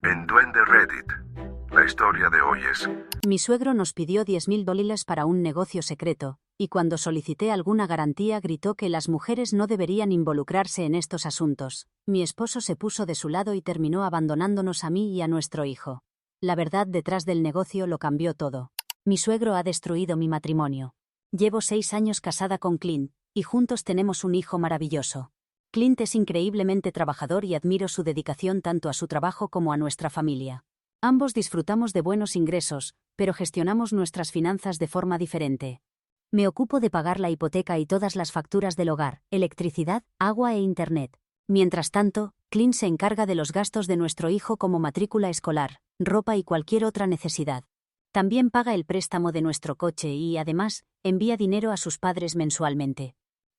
En Duende Reddit, la historia de hoy es... Mi suegro nos pidió $10,000 para un negocio secreto, y cuando solicité alguna garantía gritó que las mujeres no deberían involucrarse en estos asuntos. Mi esposo se puso de su lado y terminó abandonándonos a mí y a nuestro hijo. La verdad detrás del negocio lo cambió todo. Mi suegro ha destruido mi matrimonio. Llevo 6 años casada con Clint, y juntos tenemos un hijo maravilloso. Clint es increíblemente trabajador y admiro su dedicación tanto a su trabajo como a nuestra familia. Ambos disfrutamos de buenos ingresos, pero gestionamos nuestras finanzas de forma diferente. Me ocupo de pagar la hipoteca y todas las facturas del hogar, electricidad, agua e internet. Mientras tanto, Clint se encarga de los gastos de nuestro hijo como matrícula escolar, ropa y cualquier otra necesidad. También paga el préstamo de nuestro coche y, además, envía dinero a sus padres mensualmente.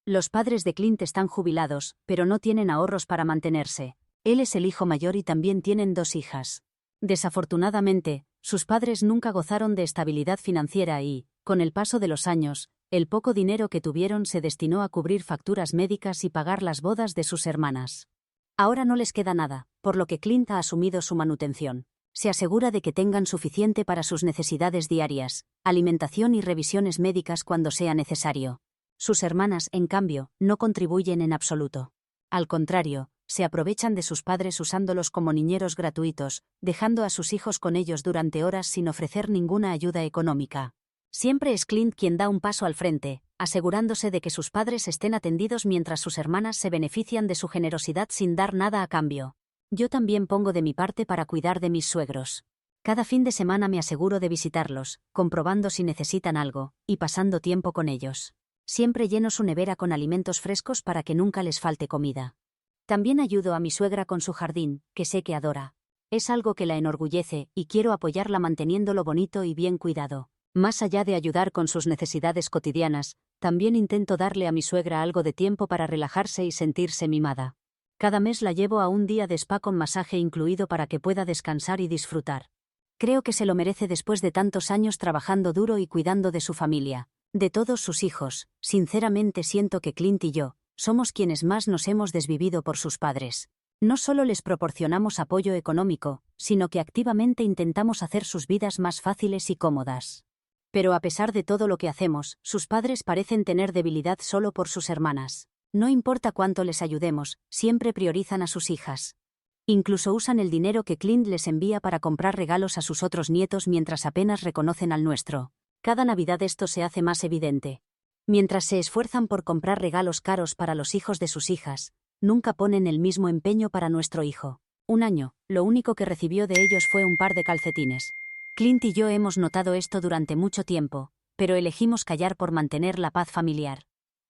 Los padres de Clint están jubilados, pero no tienen ahorros para mantenerse. Él es el hijo mayor y también tienen 2 hijas. Desafortunadamente, sus padres nunca gozaron de estabilidad financiera y, con el paso de los años, el poco dinero que tuvieron se destinó a cubrir facturas médicas y pagar las bodas de sus hermanas. Ahora no les queda nada, por lo que Clint ha asumido su manutención. Se asegura de que tengan suficiente para sus necesidades diarias, alimentación y revisiones médicas cuando sea necesario. Sus hermanas, en cambio, no contribuyen en absoluto. Al contrario, se aprovechan de sus padres usándolos como niñeros gratuitos, dejando a sus hijos con ellos durante horas sin ofrecer ninguna ayuda económica. Siempre es Clint quien da un paso al frente, asegurándose de que sus padres estén atendidos mientras sus hermanas se benefician de su generosidad sin dar nada a cambio. Yo también pongo de mi parte para cuidar de mis suegros. Cada fin de semana me aseguro de visitarlos, comprobando si necesitan algo, y pasando tiempo con ellos. Siempre lleno su nevera con alimentos frescos para que nunca les falte comida. También ayudo a mi suegra con su jardín, que sé que adora. Es algo que la enorgullece y quiero apoyarla manteniéndolo bonito y bien cuidado. Más allá de ayudar con sus necesidades cotidianas, también intento darle a mi suegra algo de tiempo para relajarse y sentirse mimada. Cada mes la llevo a un día de spa con masaje incluido para que pueda descansar y disfrutar. Creo que se lo merece después de tantos años trabajando duro y cuidando de su familia. De todos sus hijos, sinceramente siento que Clint y yo somos quienes más nos hemos desvivido por sus padres. No solo les proporcionamos apoyo económico, sino que activamente intentamos hacer sus vidas más fáciles y cómodas. Pero a pesar de todo lo que hacemos, sus padres parecen tener debilidad solo por sus hermanas. No importa cuánto les ayudemos, siempre priorizan a sus hijas. Incluso usan el dinero que Clint les envía para comprar regalos a sus otros nietos mientras apenas reconocen al nuestro. Cada Navidad esto se hace más evidente. Mientras se esfuerzan por comprar regalos caros para los hijos de sus hijas, nunca ponen el mismo empeño para nuestro hijo. Un año, lo único que recibió de ellos fue un par de calcetines. Clint y yo hemos notado esto durante mucho tiempo, pero elegimos callar por mantener la paz familiar.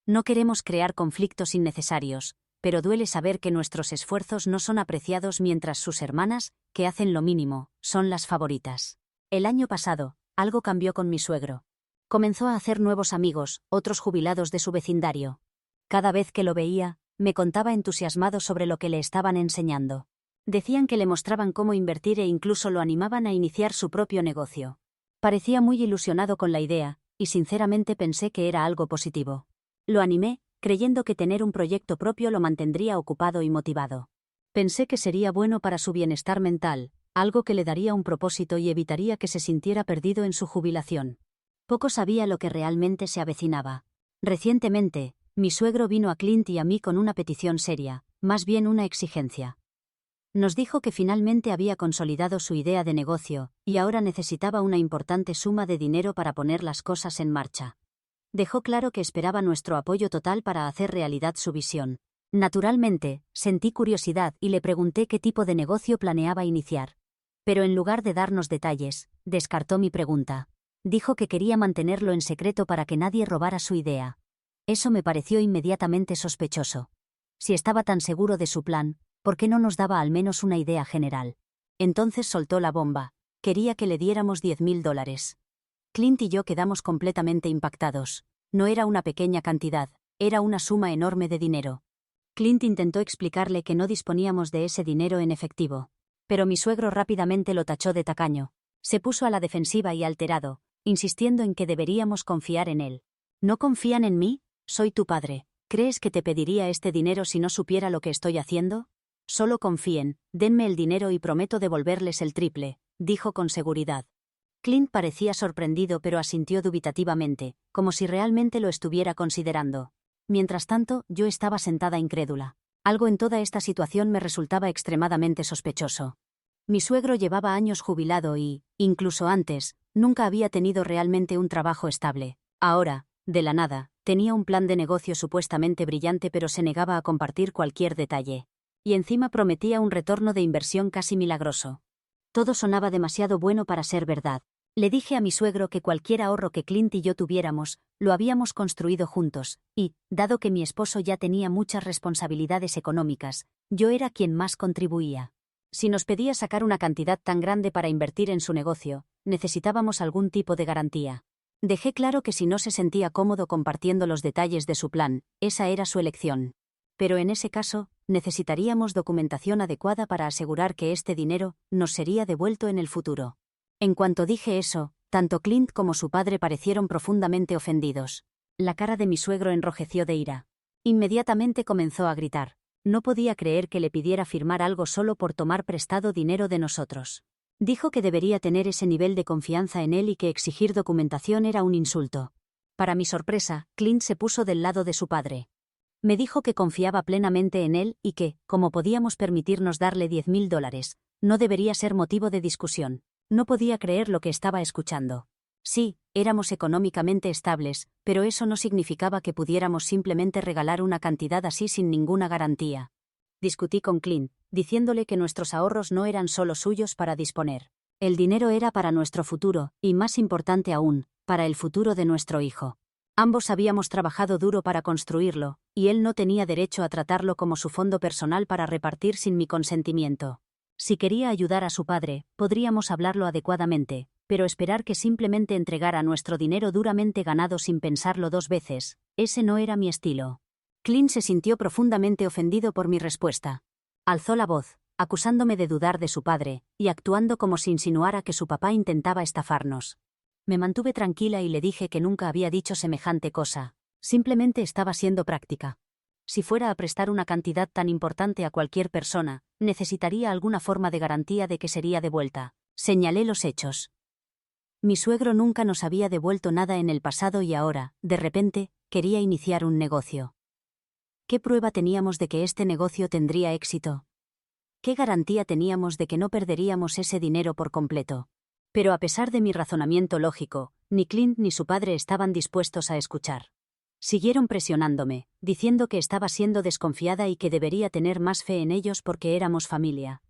No queremos crear conflictos innecesarios, pero duele saber que nuestros esfuerzos no son apreciados mientras sus hermanas, que hacen lo mínimo, son las favoritas. El año pasado, algo cambió con mi suegro. Comenzó a hacer nuevos amigos, otros jubilados de su vecindario. Cada vez que lo veía, me contaba entusiasmado sobre lo que le estaban enseñando. Decían que le mostraban cómo invertir e incluso lo animaban a iniciar su propio negocio. Parecía muy ilusionado con la idea, y sinceramente pensé que era algo positivo. Lo animé, creyendo que tener un proyecto propio lo mantendría ocupado y motivado. Pensé que sería bueno para su bienestar mental, algo que le daría un propósito y evitaría que se sintiera perdido en su jubilación. Poco sabía lo que realmente se avecinaba. Recientemente, mi suegro vino a Clint y a mí con una petición seria, más bien una exigencia. Nos dijo que finalmente había consolidado su idea de negocio, y ahora necesitaba una importante suma de dinero para poner las cosas en marcha. Dejó claro que esperaba nuestro apoyo total para hacer realidad su visión. Naturalmente, sentí curiosidad y le pregunté qué tipo de negocio planeaba iniciar. Pero en lugar de darnos detalles, descartó mi pregunta. Dijo que quería mantenerlo en secreto para que nadie robara su idea. Eso me pareció inmediatamente sospechoso. Si estaba tan seguro de su plan, ¿por qué no nos daba al menos una idea general? Entonces soltó la bomba. Quería que le diéramos $10,000. Clint y yo quedamos completamente impactados. No era una pequeña cantidad, era una suma enorme de dinero. Clint intentó explicarle que no disponíamos de ese dinero en efectivo. Pero mi suegro rápidamente lo tachó de tacaño. Se puso a la defensiva y alterado, insistiendo en que deberíamos confiar en él. ¿No confían en mí? Soy tu padre. ¿Crees que te pediría este dinero si no supiera lo que estoy haciendo? Solo confíen, denme el dinero y prometo devolverles el triple, dijo con seguridad. Clint parecía sorprendido pero asintió dubitativamente, como si realmente lo estuviera considerando. Mientras tanto, yo estaba sentada incrédula. Algo en toda esta situación me resultaba extremadamente sospechoso. Mi suegro llevaba años jubilado y, incluso antes, nunca había tenido realmente un trabajo estable. Ahora, de la nada, tenía un plan de negocio supuestamente brillante pero se negaba a compartir cualquier detalle. Y encima prometía un retorno de inversión casi milagroso. Todo sonaba demasiado bueno para ser verdad. Le dije a mi suegro que cualquier ahorro que Clint y yo tuviéramos, lo habíamos construido juntos, y, dado que mi esposo ya tenía muchas responsabilidades económicas, yo era quien más contribuía. Si nos pedía sacar una cantidad tan grande para invertir en su negocio, necesitábamos algún tipo de garantía. Dejé claro que si no se sentía cómodo compartiendo los detalles de su plan, esa era su elección. Pero en ese caso, necesitaríamos documentación adecuada para asegurar que este dinero nos sería devuelto en el futuro. En cuanto dije eso, tanto Clint como su padre parecieron profundamente ofendidos. La cara de mi suegro enrojeció de ira. Inmediatamente comenzó a gritar. No podía creer que le pidiera firmar algo solo por tomar prestado dinero de nosotros. Dijo que debería tener ese nivel de confianza en él y que exigir documentación era un insulto. Para mi sorpresa, Clint se puso del lado de su padre. Me dijo que confiaba plenamente en él y que, como podíamos permitirnos darle $10,000, no debería ser motivo de discusión. No podía creer lo que estaba escuchando. Sí, éramos económicamente estables, pero eso no significaba que pudiéramos simplemente regalar una cantidad así sin ninguna garantía. Discutí con Clint, diciéndole que nuestros ahorros no eran solo suyos para disponer. El dinero era para nuestro futuro, y más importante aún, para el futuro de nuestro hijo. Ambos habíamos trabajado duro para construirlo, y él no tenía derecho a tratarlo como su fondo personal para repartir sin mi consentimiento. Si quería ayudar a su padre, podríamos hablarlo adecuadamente, pero esperar que simplemente entregara nuestro dinero duramente ganado sin pensarlo dos veces, ese no era mi estilo. Clint se sintió profundamente ofendido por mi respuesta. Alzó la voz, acusándome de dudar de su padre, y actuando como si insinuara que su papá intentaba estafarnos. Me mantuve tranquila y le dije que nunca había dicho semejante cosa, simplemente estaba siendo práctica. Si fuera a prestar una cantidad tan importante a cualquier persona, necesitaría alguna forma de garantía de que sería devuelta. Señalé los hechos. Mi suegro nunca nos había devuelto nada en el pasado y ahora, de repente, quería iniciar un negocio. ¿Qué prueba teníamos de que este negocio tendría éxito? ¿Qué garantía teníamos de que no perderíamos ese dinero por completo? Pero a pesar de mi razonamiento lógico, ni Clint ni su padre estaban dispuestos a escuchar. Siguieron presionándome, diciendo que estaba siendo desconfiada y que debería tener más fe en ellos porque éramos familia.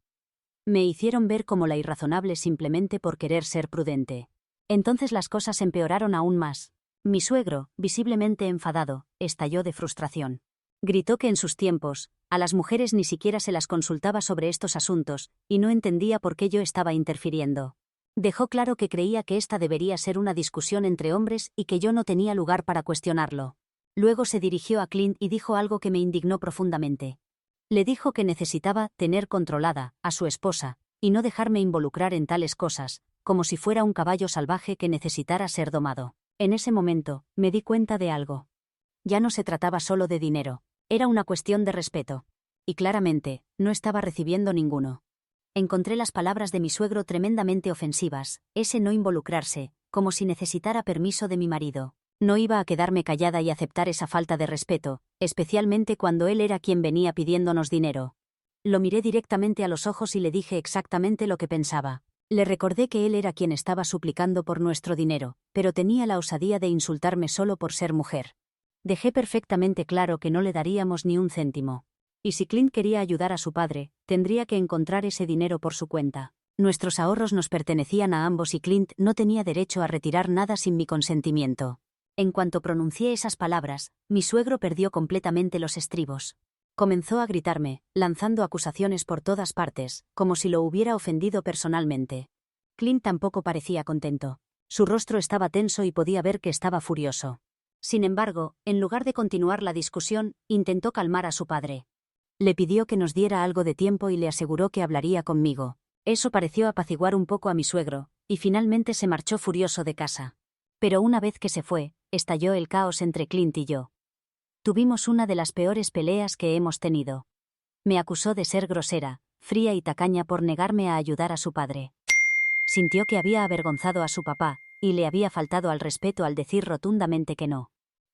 Me hicieron ver como la irrazonable simplemente por querer ser prudente. Entonces las cosas empeoraron aún más. Mi suegro, visiblemente enfadado, estalló de frustración. Gritó que en sus tiempos, a las mujeres ni siquiera se las consultaba sobre estos asuntos, y no entendía por qué yo estaba interfiriendo. Dejó claro que creía que esta debería ser una discusión entre hombres y que yo no tenía lugar para cuestionarlo. Luego se dirigió a Clint y dijo algo que me indignó profundamente. Le dijo que necesitaba tener controlada a su esposa, y no dejarme involucrar en tales cosas, como si fuera un caballo salvaje que necesitara ser domado. En ese momento, me di cuenta de algo. Ya no se trataba solo de dinero, era una cuestión de respeto. Y claramente, no estaba recibiendo ninguno. Encontré las palabras de mi suegro tremendamente ofensivas, ese no involucrarse, como si necesitara permiso de mi marido. No iba a quedarme callada y aceptar esa falta de respeto, especialmente cuando él era quien venía pidiéndonos dinero. Lo miré directamente a los ojos y le dije exactamente lo que pensaba. Le recordé que él era quien estaba suplicando por nuestro dinero, pero tenía la osadía de insultarme solo por ser mujer. Dejé perfectamente claro que no le daríamos ni un céntimo. Y si Clint quería ayudar a su padre, tendría que encontrar ese dinero por su cuenta. Nuestros ahorros nos pertenecían a ambos y Clint no tenía derecho a retirar nada sin mi consentimiento. En cuanto pronuncié esas palabras, mi suegro perdió completamente los estribos. Comenzó a gritarme, lanzando acusaciones por todas partes, como si lo hubiera ofendido personalmente. Clint tampoco parecía contento. Su rostro estaba tenso y podía ver que estaba furioso. Sin embargo, en lugar de continuar la discusión, intentó calmar a su padre. Le pidió que nos diera algo de tiempo y le aseguró que hablaría conmigo. Eso pareció apaciguar un poco a mi suegro, y finalmente se marchó furioso de casa. Pero una vez que se fue, estalló el caos entre Clint y yo. Tuvimos una de las peores peleas que hemos tenido. Me acusó de ser grosera, fría y tacaña por negarme a ayudar a su padre. Sintió que había avergonzado a su papá, y le había faltado al respeto al decir rotundamente que no.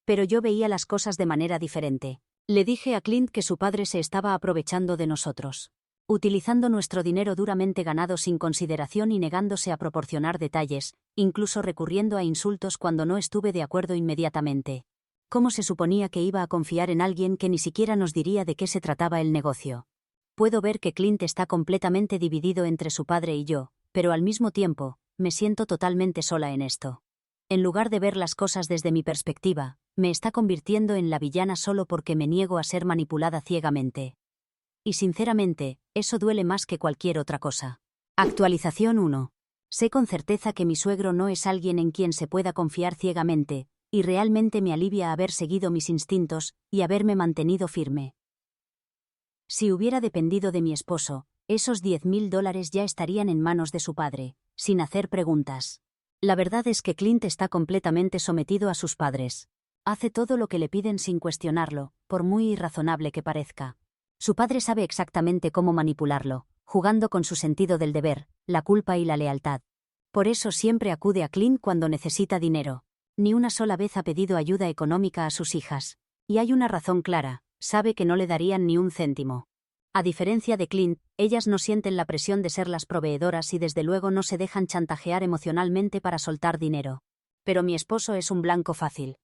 Pero yo veía las cosas de manera diferente. Le dije a Clint que su padre se estaba aprovechando de nosotros, utilizando nuestro dinero duramente ganado sin consideración y negándose a proporcionar detalles, incluso recurriendo a insultos cuando no estuve de acuerdo inmediatamente. ¿Cómo se suponía que iba a confiar en alguien que ni siquiera nos diría de qué se trataba el negocio? Puedo ver que Clint está completamente dividido entre su padre y yo, pero al mismo tiempo, me siento totalmente sola en esto. En lugar de ver las cosas desde mi perspectiva, me está convirtiendo en la villana solo porque me niego a ser manipulada ciegamente. Y sinceramente, eso duele más que cualquier otra cosa. Actualización 1. Sé con certeza que mi suegro no es alguien en quien se pueda confiar ciegamente, y realmente me alivia haber seguido mis instintos y haberme mantenido firme. Si hubiera dependido de mi esposo, esos $10.000 ya estarían en manos de su padre, sin hacer preguntas. La verdad es que Clint está completamente sometido a sus padres. Hace todo lo que le piden sin cuestionarlo, por muy irrazonable que parezca. Su padre sabe exactamente cómo manipularlo, jugando con su sentido del deber, la culpa y la lealtad. Por eso siempre acude a Clint cuando necesita dinero. Ni una sola vez ha pedido ayuda económica a sus hijas. Y hay una razón clara, sabe que no le darían ni un céntimo. A diferencia de Clint, ellas no sienten la presión de ser las proveedoras y desde luego no se dejan chantajear emocionalmente para soltar dinero. Pero mi esposo es un blanco fácil.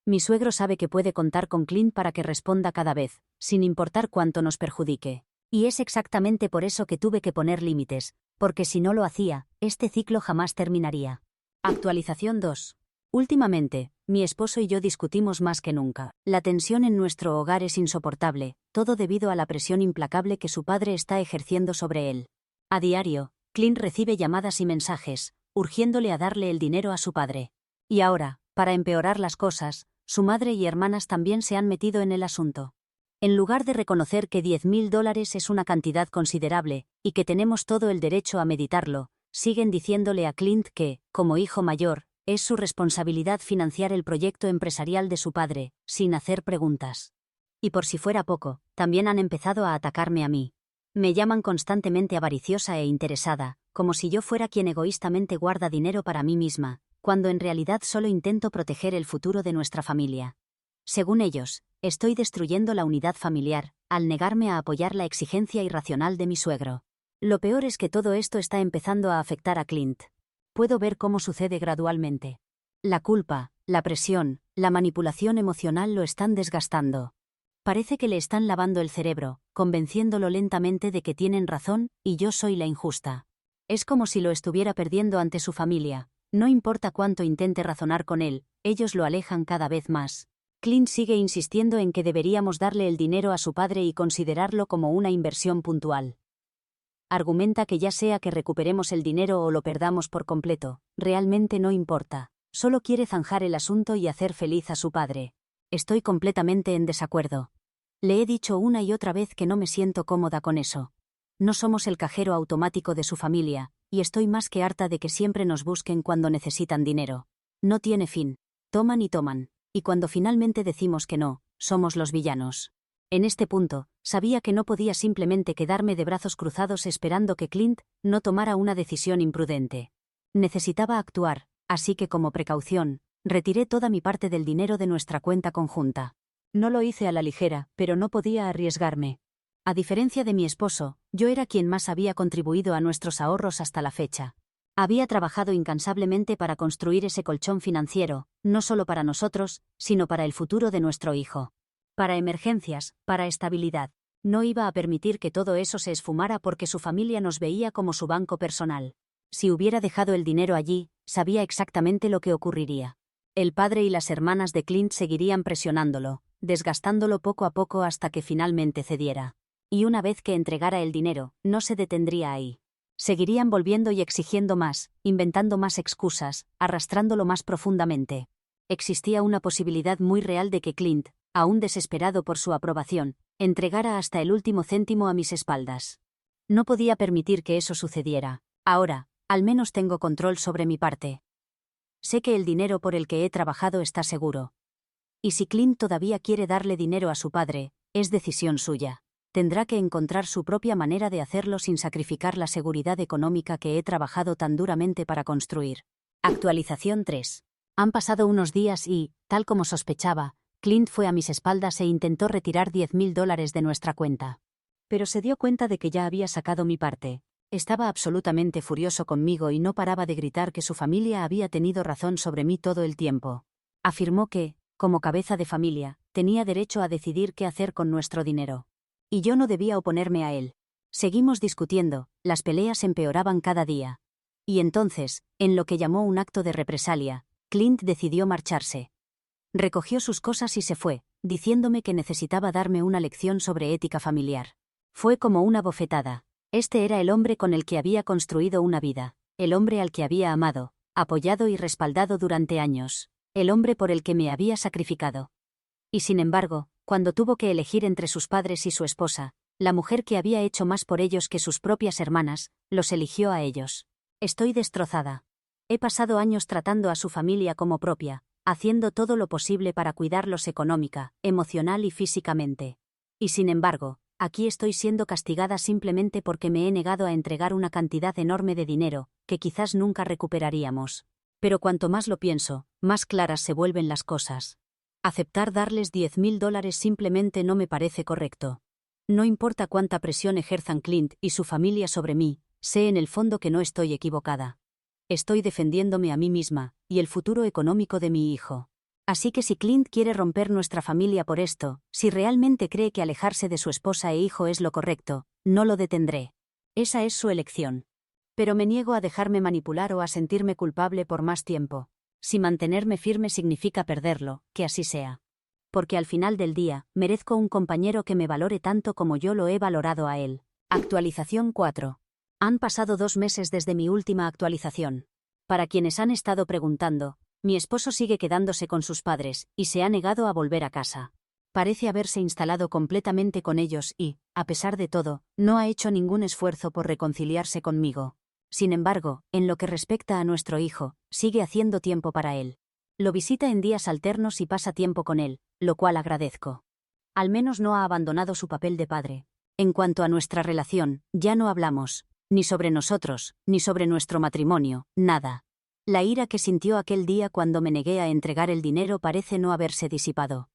Mi suegro sabe que puede contar con Clint para que responda cada vez, sin importar cuánto nos perjudique. Y es exactamente por eso que tuve que poner límites, porque si no lo hacía, este ciclo jamás terminaría. Actualización 2. Últimamente, mi esposo y yo discutimos más que nunca. La tensión en nuestro hogar es insoportable, todo debido a la presión implacable que su padre está ejerciendo sobre él. A diario, Clint recibe llamadas y mensajes, urgiéndole a darle el dinero a su padre. Y ahora, para empeorar las cosas, su madre y hermanas también se han metido en el asunto. En lugar de reconocer que $10.000 es una cantidad considerable, y que tenemos todo el derecho a meditarlo, siguen diciéndole a Clint que, como hijo mayor, es su responsabilidad financiar el proyecto empresarial de su padre, sin hacer preguntas. Y por si fuera poco, también han empezado a atacarme a mí. Me llaman constantemente avariciosa e interesada, como si yo fuera quien egoístamente guarda dinero para mí misma, cuando en realidad solo intento proteger el futuro de nuestra familia. Según ellos, estoy destruyendo la unidad familiar, al negarme a apoyar la exigencia irracional de mi suegro. Lo peor es que todo esto está empezando a afectar a Clint. Puedo ver cómo sucede gradualmente. La culpa, la presión, la manipulación emocional lo están desgastando. Parece que le están lavando el cerebro, convenciéndolo lentamente de que tienen razón y yo soy la injusta. Es como si lo estuviera perdiendo ante su familia. No importa cuánto intente razonar con él, ellos lo alejan cada vez más. Clint sigue insistiendo en que deberíamos darle el dinero a su padre y considerarlo como una inversión puntual. Argumenta que ya sea que recuperemos el dinero o lo perdamos por completo, realmente no importa. Solo quiere zanjar el asunto y hacer feliz a su padre. Estoy completamente en desacuerdo. Le he dicho una y otra vez que no me siento cómoda con eso. No somos el cajero automático de su familia, y estoy más que harta de que siempre nos busquen cuando necesitan dinero. No tiene fin. Toman y toman. Y cuando finalmente decimos que no, somos los villanos. En este punto, sabía que no podía simplemente quedarme de brazos cruzados esperando que Clint no tomara una decisión imprudente. Necesitaba actuar, así que como precaución, retiré toda mi parte del dinero de nuestra cuenta conjunta. No lo hice a la ligera, pero no podía arriesgarme. A diferencia de mi esposo, yo era quien más había contribuido a nuestros ahorros hasta la fecha. Había trabajado incansablemente para construir ese colchón financiero, no solo para nosotros, sino para el futuro de nuestro hijo. Para emergencias, para estabilidad. No iba a permitir que todo eso se esfumara porque su familia nos veía como su banco personal. Si hubiera dejado el dinero allí, sabía exactamente lo que ocurriría. El padre y las hermanas de Clint seguirían presionándolo, desgastándolo poco a poco hasta que finalmente cediera. Y una vez que entregara el dinero, no se detendría ahí. Seguirían volviendo y exigiendo más, inventando más excusas, arrastrándolo más profundamente. Existía una posibilidad muy real de que Clint, aún desesperado por su aprobación, entregara hasta el último céntimo a mis espaldas. No podía permitir que eso sucediera. Ahora, al menos tengo control sobre mi parte. Sé que el dinero por el que he trabajado está seguro. Y si Clint todavía quiere darle dinero a su padre, es decisión suya. tendrá que encontrar su propia manera de hacerlo sin sacrificar la seguridad económica que he trabajado tan duramente para construir. Actualización 3. Han pasado unos días y, tal como sospechaba, Clint fue a mis espaldas e intentó retirar $10.000 de nuestra cuenta. Pero se dio cuenta de que ya había sacado mi parte. Estaba absolutamente furioso conmigo y no paraba de gritar que su familia había tenido razón sobre mí todo el tiempo. Afirmó que, como cabeza de familia, tenía derecho a decidir qué hacer con nuestro dinero. Y yo no debía oponerme a él. Seguimos discutiendo, las peleas empeoraban cada día. Y entonces, en lo que llamó un acto de represalia, Clint decidió marcharse. Recogió sus cosas y se fue, diciéndome que necesitaba darme una lección sobre ética familiar. Fue como una bofetada. Este era el hombre con el que había construido una vida, el hombre al que había amado, apoyado y respaldado durante años, el hombre por el que me había sacrificado. Y sin embargo, cuando tuvo que elegir entre sus padres y su esposa, la mujer que había hecho más por ellos que sus propias hermanas, los eligió a ellos. Estoy destrozada. He pasado años tratando a su familia como propia, haciendo todo lo posible para cuidarlos económica, emocional y físicamente. Y sin embargo, aquí estoy siendo castigada simplemente porque me he negado a entregar una cantidad enorme de dinero, que quizás nunca recuperaríamos. Pero cuanto más lo pienso, más claras se vuelven las cosas. Aceptar darles $10.000 simplemente no me parece correcto. No importa cuánta presión ejerzan Clint y su familia sobre mí, sé en el fondo que no estoy equivocada. Estoy defendiéndome a mí misma, y el futuro económico de mi hijo. Así que si Clint quiere romper nuestra familia por esto, si realmente cree que alejarse de su esposa e hijo es lo correcto, no lo detendré. Esa es su elección. Pero me niego a dejarme manipular o a sentirme culpable por más tiempo. Si mantenerme firme significa perderlo, que así sea. Porque al final del día, merezco un compañero que me valore tanto como yo lo he valorado a él. Actualización 4. Han pasado 2 meses desde mi última actualización. Para quienes han estado preguntando, mi esposo sigue quedándose con sus padres, y se ha negado a volver a casa. Parece haberse instalado completamente con ellos y, a pesar de todo, no ha hecho ningún esfuerzo por reconciliarse conmigo. Sin embargo, en lo que respecta a nuestro hijo, sigue haciendo tiempo para él. Lo visita en días alternos y pasa tiempo con él, lo cual agradezco. Al menos no ha abandonado su papel de padre. En cuanto a nuestra relación, ya no hablamos, ni sobre nosotros, ni sobre nuestro matrimonio, nada. La ira que sintió aquel día cuando me negué a entregar el dinero parece no haberse disipado.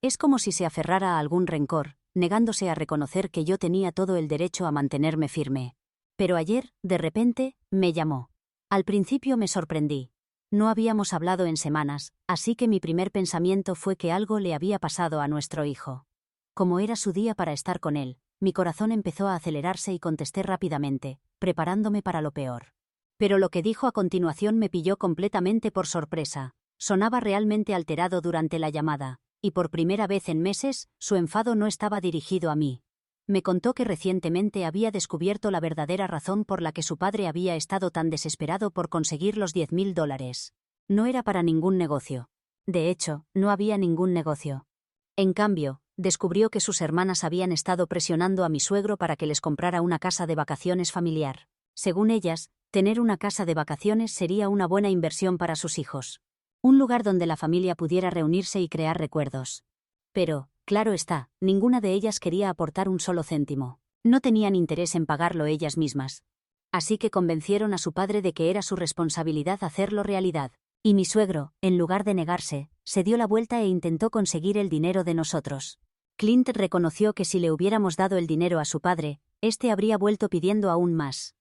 Es como si se aferrara a algún rencor, negándose a reconocer que yo tenía todo el derecho a mantenerme firme. Pero ayer, de repente, me llamó. Al principio me sorprendí. No habíamos hablado en semanas, así que mi primer pensamiento fue que algo le había pasado a nuestro hijo. Como era su día para estar con él, mi corazón empezó a acelerarse y contesté rápidamente, preparándome para lo peor. Pero lo que dijo a continuación me pilló completamente por sorpresa. Sonaba realmente alterado durante la llamada, y por primera vez en meses, su enfado no estaba dirigido a mí. Me contó que recientemente había descubierto la verdadera razón por la que su padre había estado tan desesperado por conseguir los $10.000. No era para ningún negocio. De hecho, no había ningún negocio. En cambio, descubrió que sus hermanas habían estado presionando a mi suegro para que les comprara una casa de vacaciones familiar. Según ellas, tener una casa de vacaciones sería una buena inversión para sus hijos. Un lugar donde la familia pudiera reunirse y crear recuerdos. Pero, claro está, ninguna de ellas quería aportar un solo céntimo. No tenían interés en pagarlo ellas mismas. Así que convencieron a su padre de que era su responsabilidad hacerlo realidad. Y mi suegro, en lugar de negarse, se dio la vuelta e intentó conseguir el dinero de nosotros. Clint reconoció que si le hubiéramos dado el dinero a su padre, éste habría vuelto pidiendo aún más.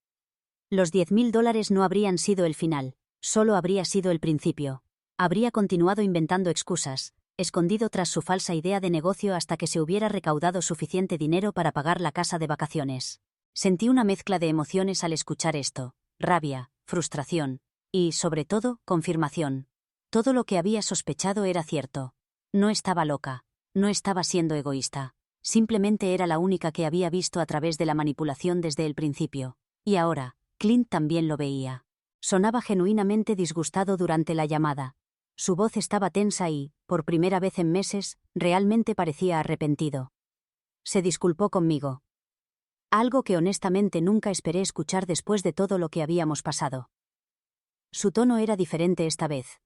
Los $10.000 no habrían sido el final, solo habría sido el principio. Habría continuado inventando excusas, escondido tras su falsa idea de negocio hasta que se hubiera recaudado suficiente dinero para pagar la casa de vacaciones. Sentí una mezcla de emociones al escuchar esto: rabia, frustración y, sobre todo, confirmación. Todo lo que había sospechado era cierto. No estaba loca, no estaba siendo egoísta. Simplemente era la única que había visto a través de la manipulación desde el principio. Y ahora, Clint también lo veía. Sonaba genuinamente disgustado durante la llamada. Su voz estaba tensa y, por primera vez en meses, realmente parecía arrepentido. Se disculpó conmigo. Algo que honestamente nunca esperé escuchar después de todo lo que habíamos pasado. Su tono era diferente esta vez.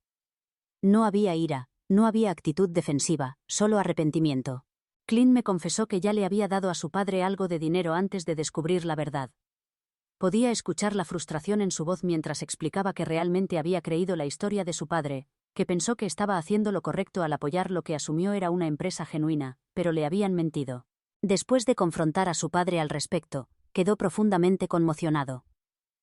No había ira, no había actitud defensiva, solo arrepentimiento. Clint me confesó que ya le había dado a su padre algo de dinero antes de descubrir la verdad. Podía escuchar la frustración en su voz mientras explicaba que realmente había creído la historia de su padre, que pensó que estaba haciendo lo correcto al apoyar lo que asumió era una empresa genuina, pero le habían mentido. Después de confrontar a su padre al respecto, quedó profundamente conmocionado.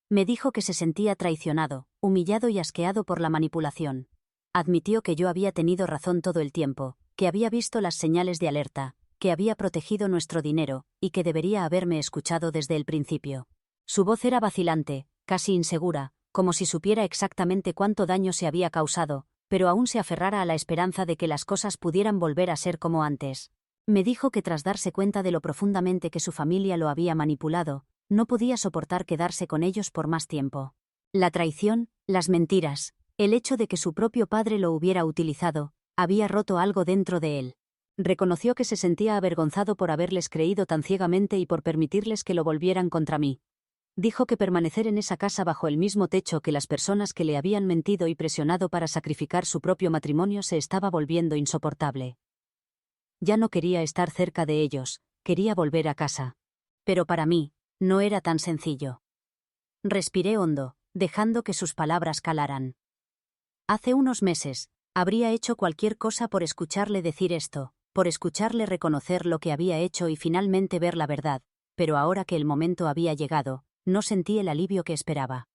Me dijo que se sentía traicionado, humillado y asqueado por la manipulación. Admitió que yo había tenido razón todo el tiempo, que había visto las señales de alerta, que había protegido nuestro dinero, y que debería haberme escuchado desde el principio. Su voz era vacilante, casi insegura, como si supiera exactamente cuánto daño se había causado, pero aún se aferrara a la esperanza de que las cosas pudieran volver a ser como antes. Me dijo que tras darse cuenta de lo profundamente que su familia lo había manipulado, no podía soportar quedarse con ellos por más tiempo. La traición, las mentiras, el hecho de que su propio padre lo hubiera utilizado, había roto algo dentro de él. Reconoció que se sentía avergonzado por haberles creído tan ciegamente y por permitirles que lo volvieran contra mí. Dijo que permanecer en esa casa bajo el mismo techo que las personas que le habían mentido y presionado para sacrificar su propio matrimonio se estaba volviendo insoportable. Ya no quería estar cerca de ellos, quería volver a casa. Pero para mí, no era tan sencillo. Respiré hondo, dejando que sus palabras calaran. Hace unos meses, habría hecho cualquier cosa por escucharle decir esto, por escucharle reconocer lo que había hecho y finalmente ver la verdad, pero ahora que el momento había llegado, no sentí el alivio que esperaba.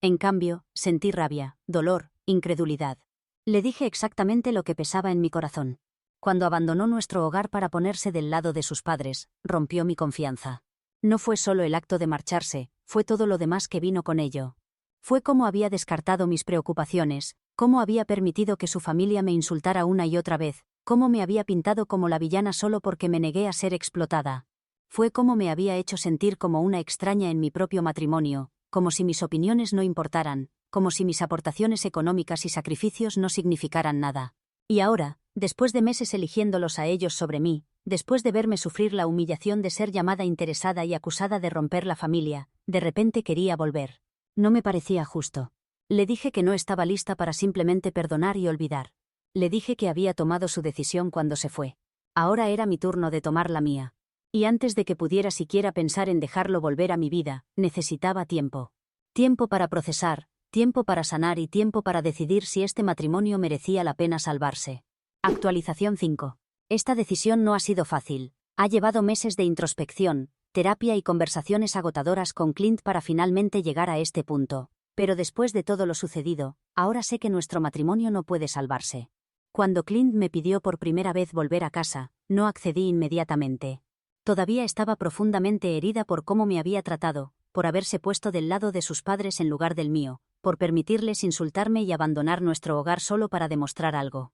En cambio, sentí rabia, dolor, incredulidad. Le dije exactamente lo que pesaba en mi corazón. Cuando abandonó nuestro hogar para ponerse del lado de sus padres, rompió mi confianza. No fue solo el acto de marcharse, fue todo lo demás que vino con ello. Fue cómo había descartado mis preocupaciones, cómo había permitido que su familia me insultara una y otra vez, cómo me había pintado como la villana solo porque me negué a ser explotada. Fue cómo me había hecho sentir como una extraña en mi propio matrimonio, como si mis opiniones no importaran, como si mis aportaciones económicas y sacrificios no significaran nada. Y ahora, después de meses eligiéndolos a ellos sobre mí, después de verme sufrir la humillación de ser llamada interesada y acusada de romper la familia, de repente quería volver. No me parecía justo. Le dije que no estaba lista para simplemente perdonar y olvidar. Le dije que había tomado su decisión cuando se fue. Ahora era mi turno de tomar la mía. Y antes de que pudiera siquiera pensar en dejarlo volver a mi vida, necesitaba tiempo. Tiempo para procesar, tiempo para sanar y tiempo para decidir si este matrimonio merecía la pena salvarse. Actualización 5. Esta decisión no ha sido fácil. Ha llevado meses de introspección, terapia y conversaciones agotadoras con Clint para finalmente llegar a este punto. Pero después de todo lo sucedido, ahora sé que nuestro matrimonio no puede salvarse. Cuando Clint me pidió por primera vez volver a casa, no accedí inmediatamente. Todavía estaba profundamente herida por cómo me había tratado, por haberse puesto del lado de sus padres en lugar del mío, por permitirles insultarme y abandonar nuestro hogar solo para demostrar algo.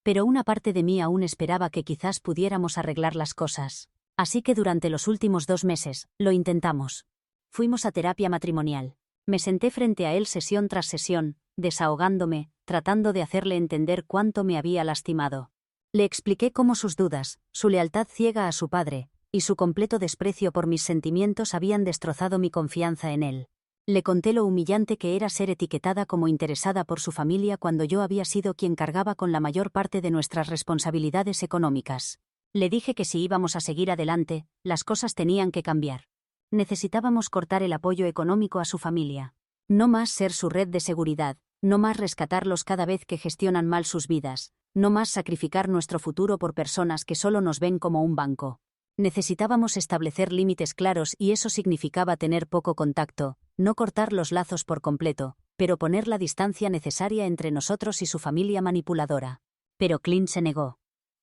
Pero una parte de mí aún esperaba que quizás pudiéramos arreglar las cosas. Así que durante los últimos 2 meses, lo intentamos. Fuimos a terapia matrimonial. Me senté frente a él sesión tras sesión, desahogándome, tratando de hacerle entender cuánto me había lastimado. Le expliqué cómo sus dudas, su lealtad ciega a su padre, y su completo desprecio por mis sentimientos habían destrozado mi confianza en él. Le conté lo humillante que era ser etiquetada como interesada por su familia cuando yo había sido quien cargaba con la mayor parte de nuestras responsabilidades económicas. Le dije que si íbamos a seguir adelante, las cosas tenían que cambiar. Necesitábamos cortar el apoyo económico a su familia. No más ser su red de seguridad, no más rescatarlos cada vez que gestionan mal sus vidas, no más sacrificar nuestro futuro por personas que solo nos ven como un banco. Necesitábamos establecer límites claros y eso significaba tener poco contacto, no cortar los lazos por completo, pero poner la distancia necesaria entre nosotros y su familia manipuladora. Pero Clint se negó.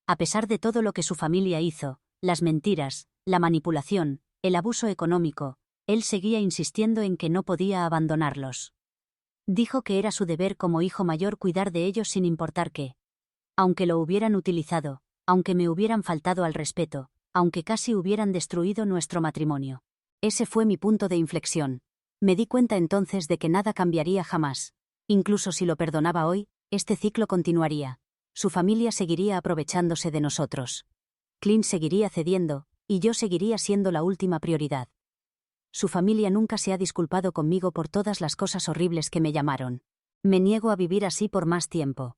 A pesar de todo lo que su familia hizo, las mentiras, la manipulación, el abuso económico, él seguía insistiendo en que no podía abandonarlos. Dijo que era su deber como hijo mayor cuidar de ellos sin importar qué. Aunque lo hubieran utilizado, aunque me hubieran faltado al respeto, aunque casi hubieran destruido nuestro matrimonio. Ese fue mi punto de inflexión. Me di cuenta entonces de que nada cambiaría jamás. Incluso si lo perdonaba hoy, este ciclo continuaría. Su familia seguiría aprovechándose de nosotros. Clint seguiría cediendo, y yo seguiría siendo la última prioridad. Su familia nunca se ha disculpado conmigo por todas las cosas horribles que me llamaron. Me niego a vivir así por más tiempo.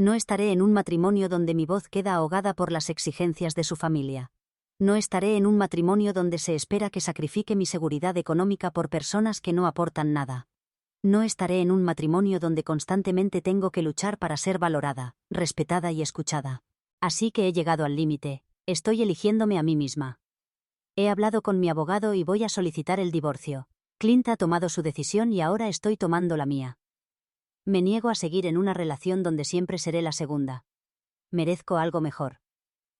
No estaré en un matrimonio donde mi voz queda ahogada por las exigencias de su familia. No estaré en un matrimonio donde se espera que sacrifique mi seguridad económica por personas que no aportan nada. No estaré en un matrimonio donde constantemente tengo que luchar para ser valorada, respetada y escuchada. Así que he llegado al límite. Estoy eligiéndome a mí misma. He hablado con mi abogado y voy a solicitar el divorcio. Clint ha tomado su decisión y ahora estoy tomando la mía. Me niego a seguir en una relación donde siempre seré la segunda. Merezco algo mejor.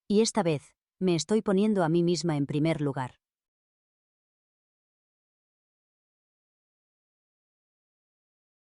Y esta vez, me estoy poniendo a mí misma en primer lugar.